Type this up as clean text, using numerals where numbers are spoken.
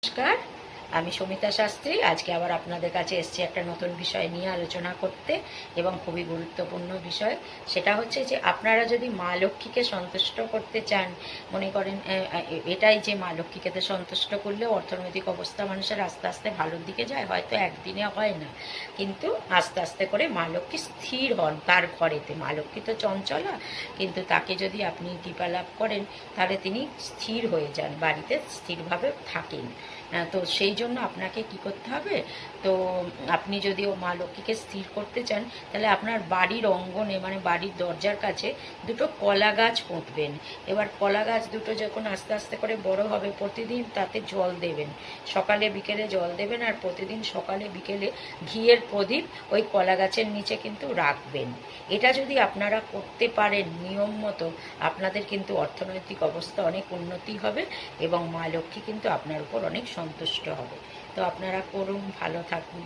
নমস্কার, আমি সমিতা শাস্ত্রী। আজকে আবার আপনাদের কাছে এসেছি একটা নতুন বিষয় নিয়ে আলোচনা করতে, এবং খুবই গুরুত্বপূর্ণ বিষয়। সেটা হচ্ছে যে আপনারা যদি মা লক্ষ্মীকে সন্তুষ্ট করতে চান, মনে করেন এটাই যে মা লক্ষ্মীকে তো সন্তুষ্ট করলে অর্থনৈতিক অবস্থা মানুষের আস্তে আস্তে ভালোর দিকে যায়, হয়তো একদিনে হয় না, কিন্তু আস্তে আস্তে করে মা লক্ষ্মী স্থির হন তার ঘরেতে। মা লক্ষ্মী তো চঞ্চলা, কিন্তু তাকে যদি আপনি কৃপা লাভ করেন তাহলে তিনি স্থির হয়ে যান, বাড়িতে স্থিরভাবে থাকেন। তো সেই জন্য আপনাকে কি করতে হবে, তো আপনি যদি ও মা লক্ষ্মীকে স্থির করতে চান, তাহলে আপনার বাড়ির অঙ্গনে মানে বাড়ির দরজার কাছে দুটো কলা গাছ পুঁতবেন। এবার কলা গাছ দুটো যখন আস্তে আস্তে করে বড় হবে, প্রতিদিন তাতে জল দেবেন, সকালে বিকেলে জল দেবেন, আর প্রতিদিন সকালে বিকেলে ঘিয়ের প্রদীপ ওই কলা গাছের নিচে কিন্তু রাখবেন। এটা যদি আপনারা করতে পারেন নিয়ম মতো, আপনাদের কিন্তু অর্থনৈতিক অবস্থা অনেক উন্নতি হবে, এবং মা লক্ষ্মী কিন্তু আপনার উপর অনেক সন্তুষ্ট হবে। তো আপনারা করুন, ভালো থাকুন।